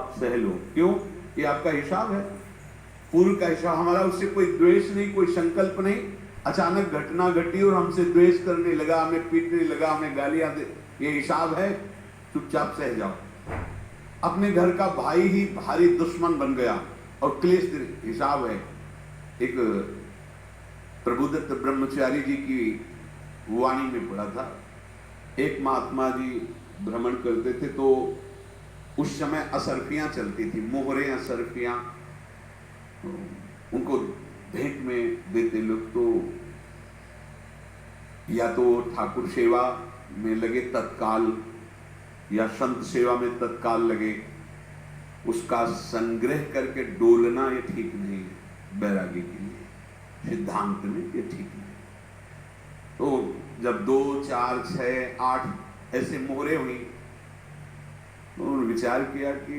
आप सह लो। क्यों? ये आपका हिसाब है, पूर्व का हिसाब। हमारा उससे कोई द्वेष नहीं, कोई संकल्प नहीं। अचानक घटना घटी और हमसे द्वेष करने लगा, हमें पीटने लगा, हमें गालियां दे, ये हिसाब है, चुपचाप सह जाओ। अपने घर का भाई ही भारी दुश्मन बन गया और क्लेश हिसाब है। एक प्रभुदत्त ब्रह्मचारी जी की वाणी में पढ़ा था, एक महात्मा जी भ्रमण करते थे तो उस समय असरफियां चलती थी, मोहरे असरफियां, उनको भेंट में देते लोग। तो या तो ठाकुर सेवा में लगे तत्काल, या संत सेवा में तत्काल लगे, उसका संग्रह करके डोलना ये ठीक नहीं है बैरागी के लिए, सिद्धांत में ये ठीक नहीं। तो जब 2, 4, 6, 8 ऐसे मोहरे हुई तो उन्होंने विचार किया कि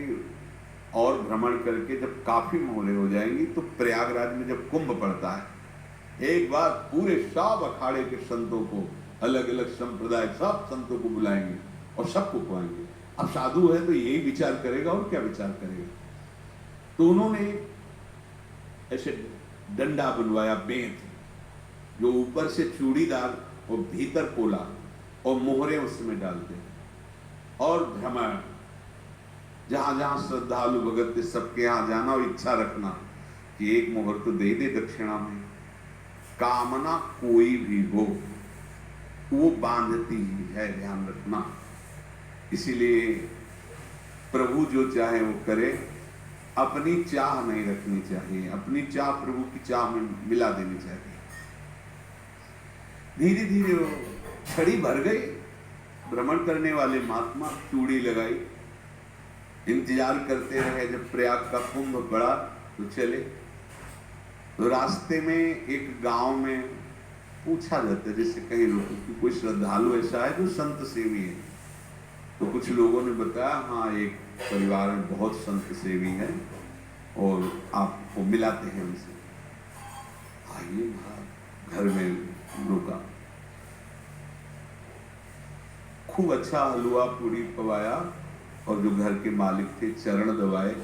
और भ्रमण करके जब काफी मोहरे हो जाएंगी तो प्रयागराज में जब कुंभ पड़ता है, एक बार पूरे सब अखाड़े के संतों को, अलग अलग संप्रदाय सब संतों को बुलाएंगे और सबको खुआएंगे। अब साधु है तो यही विचार करेगा और क्या विचार करेगा। तो उन्होंने ऐसे डंडा बनवाया, बेंत, जो ऊपर से चूड़ीदार और भीतर पोला, और मोहरे उसमें डालते और भ्रमण, जहां जहां श्रद्धालु भगत थे सबके यहां जाना और इच्छा रखना कि एक मोहर तो दे दे दक्षिणा में। कामना कोई भी हो वो बांधती ही है, ध्यान रखना। इसीलिए प्रभु जो चाहे वो करे, अपनी चाह नहीं रखनी चाहिए, अपनी चाह प्रभु की चाह में मिला देनी चाहिए। धीरे धीरे वो छड़ी भर गई, भ्रमण करने वाले महात्मा चूड़ी लगाई, इंतजार करते रहे जब प्रयाग का कुंभ पड़ा तो चले। तो रास्ते में एक गांव में पूछा जाता है, जैसे कहीं लोगों की कोई श्रद्धालु ऐसा है जो संत सेवी है, तो कुछ लोगों ने बताया हाँ एक परिवार में बहुत संत सेवी है और आपको मिलाते हैं उनसे। आइए, घर में रुका, खूब अच्छा हलवा पूरी पवाया और जो घर के मालिक थे चरण दबाए।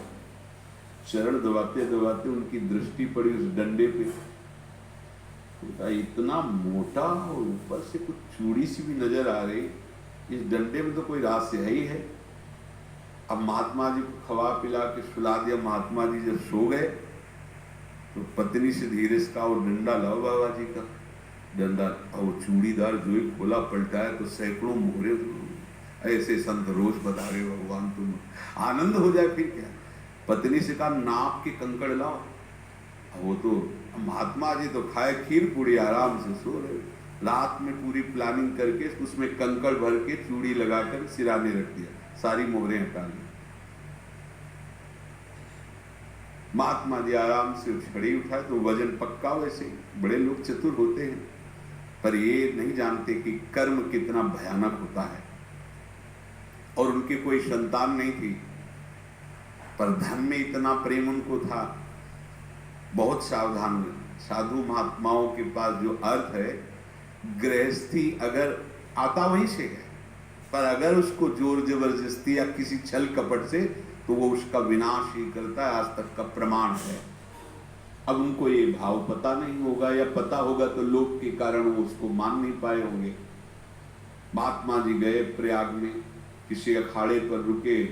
चरण दबाते दबाते उनकी दृष्टि पड़ी उस डंडे पे, इतना मोटा और ऊपर से कुछ चूड़ी सी भी नजर आ रही, इस डंडे में तो कोई रहस्य है ही है। अब महात्मा जी को खवा पिला के सुला दिया। महात्मा जी जब सो गए तो पत्नी से धीरे से कहा, वो डंडा लाओ बाबा जी का डंडा। और वो चूड़ीदार जो ही खोला पलटाया तो सैकड़ों मोहरे। ऐसे संत रोज बता रहे भगवान, तुम आनंद हो जाए फिर क्या। पत्नी से कहा नाप के कंकड़ लाओ। वो तो महात्मा जी तो खाए खीर पूरी, आराम से सो रहे। रात में पूरी प्लानिंग करके उसमें कंकड़ भर के चूड़ी लगाकर सिराने रख दिया, सारी मोहरें हटा ली। महात्मा जी आराम से छड़ी उठाए तो वजन पक्का। वैसे बड़े लोग चतुर होते हैं, पर ये नहीं जानते कि कर्म कितना भयानक होता है। और उनके कोई संतान नहीं थी, पर धन में इतना प्रेम उनको था। बहुत सावधान साधु महात्माओं के पास जो अर्थ है, गृहस्थी अगर आता वहीं से है, पर अगर उसको जोर जबरदस्ती या किसी छल कपट से, तो वो उसका विनाश ही करता है। आज तक का प्रमाण है। अब उनको ये भाव पता नहीं होगा, या पता होगा तो लोग के कारण वो उसको मान नहीं पाए होंगे। महात्मा जी गए प्रयाग में, किसी अखाड़े पर रुके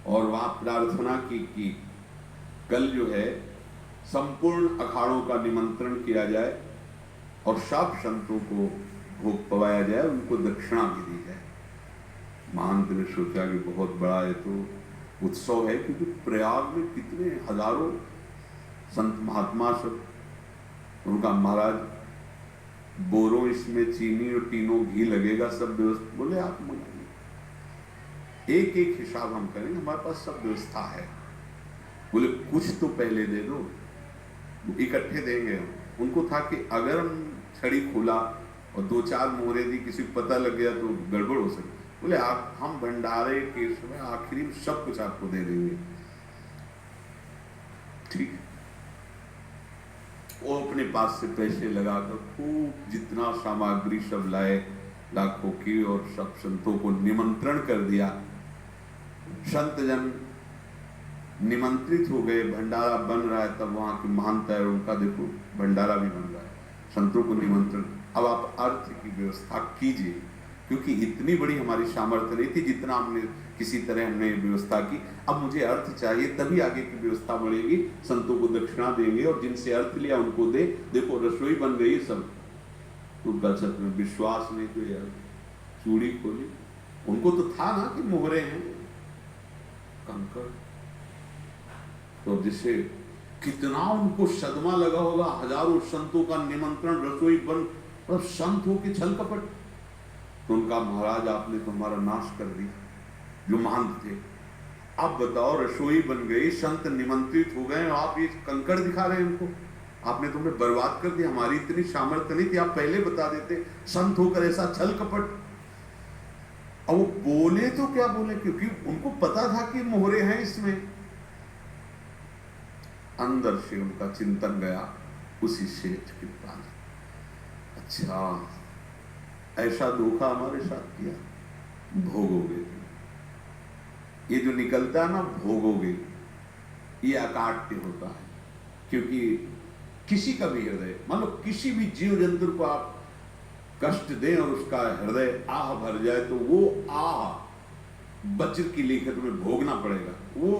और वहां प्रार्थना की कि कल जो है संपूर्ण अखाड़ों का निमंत्रण किया जाए और सब संतों को भोग पवाया जाए, उनको दक्षिणा भी दी जाए। महंत ने सोचा कि बहुत बड़ा है तो उत्सव है, क्योंकि प्रयाग में कितने हजारों संत महात्मा सब। उनका महाराज बोरों इसमें चीनी और तीनों घी लगेगा, सब व्यवस्था। बोले आप मंगाइए, एक एक हिसाब हम करेंगे, हमारे पास सब व्यवस्था है। बोले कुछ तो पहले दे दो, इकट्ठे देंगे। उनको था कि अगर हम छड़ी खोला और 2-4 मोहरे दी, किसी को पता लग गया तो गड़बड़ हो सकती। बोले आप, हम भंडारे के समय आखिरी में सब कुछ आपको दे देंगे। ठीक। वो अपने पास से पैसे लगाकर खूब जितना सामग्री सब लाए लाखों की, और सब संतों को निमंत्रण कर दिया। संत जन निमंत्रित हो गए, भंडारा बन रहा है, तब वहां के महंत है उनका देखो भंडारा भी बन रहा है, संतों को निमंत्रण। अब आप अर्थ की व्यवस्था कीजिए, क्योंकि इतनी बड़ी हमारी सामर्थ्य नहीं थी जितना हमने किसी तरह हमने व्यवस्था की। अब मुझे अर्थ चाहिए, तभी आगे की व्यवस्था बढ़ेगी। संतों को दक्षिणा देंगे और जिनसे अर्थ लिया उनको दे। देखो रसोई बन गई सब, उनका छत में विश्वास नहीं तो यार चूड़ी खोली, उनको तो था ना कि मोहरे हैं कंकड़, तो जिससे कितना उनको सदमा लगा होगा। हजारों संतों का निमंत्रण, रसोई बन, और संत हो के छल कपट। तो उनका महाराज आपने तो हमारा नाश कर दिया, जो महंत थे। अब बताओ रसोई बन गई, संत निमंत्रित हो गए, आप ये कंकड़ दिखा रहे हैं उनको, आपने तो हमें बर्बाद कर दिया। हमारी इतनी सामर्थ्य नहीं थी, आप पहले बता देते, संत होकर ऐसा छल कपट। अब वो बोले तो क्या बोले, क्योंकि उनको पता था कि मोहरे हैं इसमें। अंदर से उनका चिंतन गया उसी सेठ के पास, अच्छा ऐसा धोखा हमारे साथ किया, भोगोगे। ये जो निकलता है ना भोगोगे, ये अकाट्य होता है। क्योंकि किसी का भी हृदय, मान लो किसी भी जीव जंतु को आप कष्ट दें और उसका हृदय आह भर जाए, तो वो आह वज्र की लेखत में भोगना पड़ेगा। वो